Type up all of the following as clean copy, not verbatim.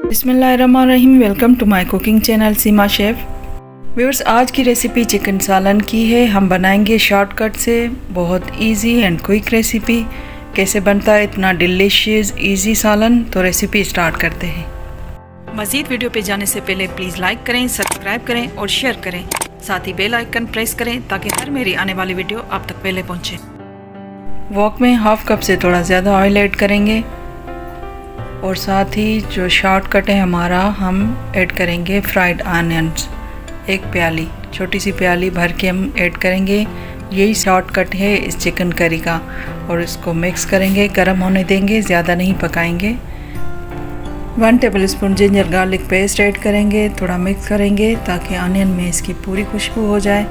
बिस्मिल्लाहिर्रहमानिर्रहीम। Welcome to my cooking channel Seema chef. Viewers, आज की रेसिपी चिकन सालन की है। हम बनाएंगे शॉर्टकट से बहुत इजी एंड क्विक रेसिपी। कैसे बनता है इतना डिलीशियस इजी सालन, तो रेसिपी स्टार्ट करते हैं। मज़ीद वीडियो पे जाने से पहले प्लीज़ लाइक करें, सब्सक्राइब करें और शेयर करें। साथ ही बेल आइकन प्रेस करें ताकि हर मेरी आने वाली वीडियो आप तक पहले पहुँचे। वॉक में हाफ कप से थोड़ा ज़्यादा ऑयल ऐड करेंगे और साथ ही जो शॉर्टकट है हमारा, हम ऐड करेंगे फ्राइड आनियंस। एक प्याली, छोटी सी प्याली भर के हम ऐड करेंगे। यही शॉर्टकट है इस चिकन करी का। और इसको मिक्स करेंगे, गर्म होने देंगे, ज़्यादा नहीं पकाएंगे। 1 tablespoon ginger garlic paste add करेंगे, थोड़ा मिक्स करेंगे ताकि आनियन में इसकी पूरी खुशबू हो जाए।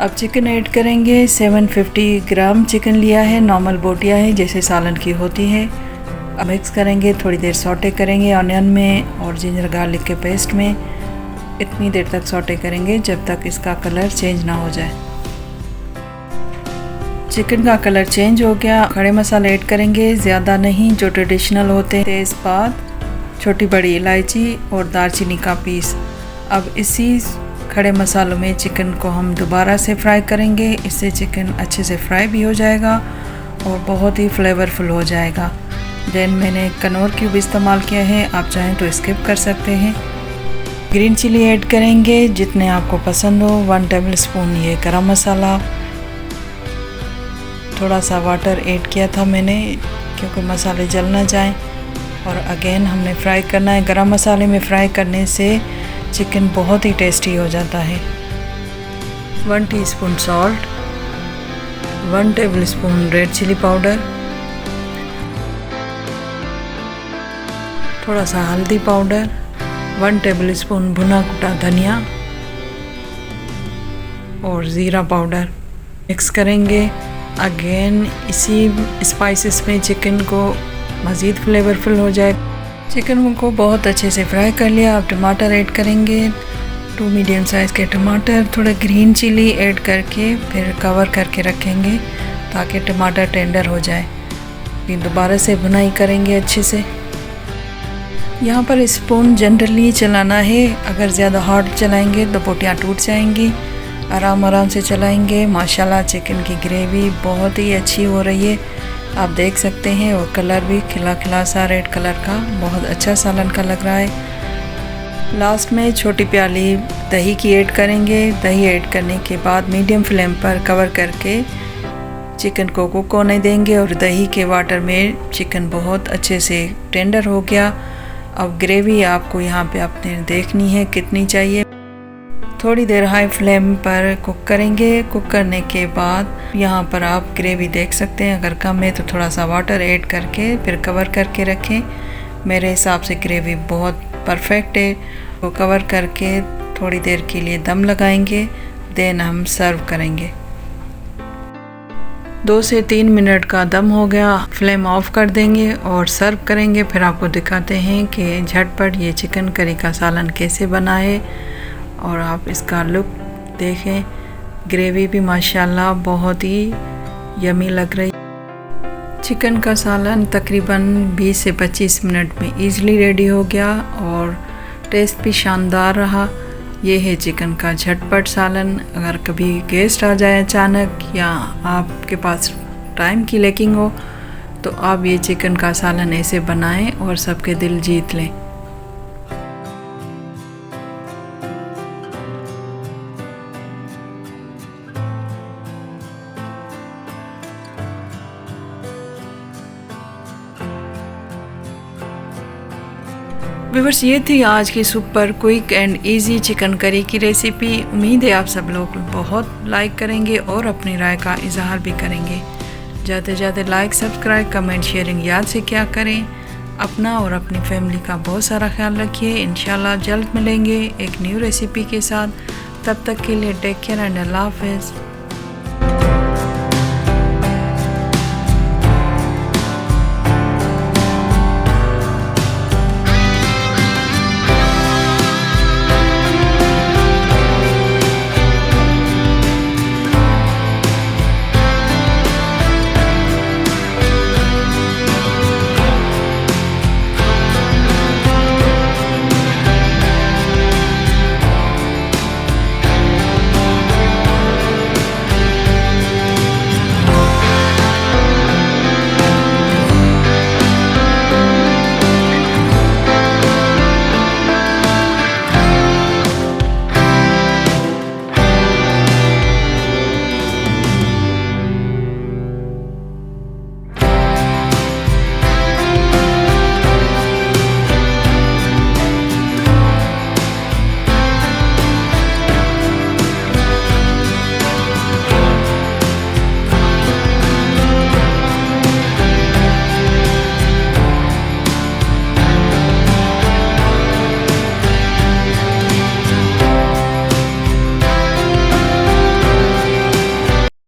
अब चिकन ऐड करेंगे। 750 ग्राम चिकन लिया है, नॉर्मल बोटियाँ हैं जैसे सालन की होती है। अब मिक्स करेंगे, थोड़ी देर सौटे करेंगे ऑनियन में और जिंजर गार्लिक के पेस्ट में। इतनी देर तक सौटे करेंगे जब तक इसका कलर चेंज ना हो जाए। चिकन का कलर चेंज हो गया। खड़े मसाले ऐड करेंगे, ज़्यादा नहीं, जो ट्रेडिशनल होते हैं। तेज़पात, छोटी बड़ी इलायची और दालचीनी का पीस। अब इसी खड़े मसालों में चिकन को हम दोबारा से फ्राई करेंगे। इससे चिकन अच्छे से फ्राई भी हो जाएगा और बहुत ही फ्लेवरफुल हो जाएगा। देन मैंने कनौर क्यूब इस्तेमाल किया है, आप चाहें तो स्किप कर सकते हैं। ग्रीन चिली ऐड करेंगे जितने आपको पसंद हो। 1 टेबलस्पून ये गरम मसाला, थोड़ा सा वाटर ऐड किया था मैंने क्योंकि मसाले जल ना जाएं। और अगेन हमने फ्राई करना है। गरम मसाले में फ्राई करने से चिकन बहुत ही टेस्टी हो जाता है। 1 teaspoon salt, 1 tablespoon red chilli powder, थोड़ा सा हल्दी पाउडर, 1 टेबलस्पून भुना कुटा धनिया और ज़ीरा पाउडर। मिक्स करेंगे। अगेन इसी स्पाइसेस में चिकन को मज़ीद फ्लेवरफुल हो जाए। चिकन को बहुत अच्छे से फ्राई कर लिया। अब टमाटर ऐड करेंगे, 2 मीडियम साइज़ के टमाटर, थोड़ा ग्रीन चिली ऐड करके फिर कवर करके रखेंगे ताकि टमाटर टेंडर हो जाए। फिर दोबारा से भुनाई करेंगे अच्छे से। यहाँ पर स्पून जनरली चलाना है, अगर ज़्यादा हार्ड चलाएंगे तो बोटियाँ टूट जाएंगी। आराम आराम से चलाएंगे। माशाल्लाह चिकन की ग्रेवी बहुत ही अच्छी हो रही है, आप देख सकते हैं। और कलर भी खिला खिला सा रेड कलर का, बहुत अच्छा सालन का लग रहा है। लास्ट में छोटी प्याली दही की ऐड करेंगे। दही ऐड करने के बाद मीडियम फ्लेम पर कवर करके चिकन को कुक होने देंगे। और दही के वाटर में चिकन बहुत अच्छे से टेंडर हो गया। अब ग्रेवी आपको यहाँ पे आपने देखनी है कितनी चाहिए। थोड़ी देर हाई फ्लेम पर कुक करेंगे। कुक करने के बाद यहाँ पर आप ग्रेवी देख सकते हैं, अगर कम है तो थोड़ा सा वाटर ऐड करके फिर कवर करके रखें। मेरे हिसाब से ग्रेवी बहुत परफेक्ट है। तो कवर करके थोड़ी देर के लिए दम लगाएंगे, देन हम सर्व करेंगे। 2 से 3 मिनट का दम हो गया, फ्लेम ऑफ कर देंगे और सर्व करेंगे। फिर आपको दिखाते हैं कि झटपट ये चिकन करी का सालन कैसे बना है। और आप इसका लुक देखें, ग्रेवी भी माशाल्लाह बहुत ही यमी लग रही। चिकन का सालन तकरीबन 20 से 25 मिनट में इजीली रेडी हो गया और टेस्ट भी शानदार रहा। ये है चिकन का झटपट सालन। अगर कभी गेस्ट आ जाए अचानक या आपके पास टाइम की लैकिंग हो तो आप ये चिकन का सालन ऐसे बनाएं और सबके दिल जीत लें। व्यूअर्स, ये थी आज की super quick and easy chicken curry की रेसिपी। उम्मीद है आप सब लोग बहुत लाइक करेंगे और अपनी राय का इजहार भी करेंगे। ज़्यादा से ज़्यादा लाइक, सब्सक्राइब, कमेंट, शेयरिंग याद से क्या करें। अपना और अपनी फैमिली का बहुत सारा ख्याल रखिए। इंशाल्लाह जल्द मिलेंगे एक न्यू रेसिपी के साथ। तब तक के लिए टेक केयर एंड अल्लाह हाफ़िज़।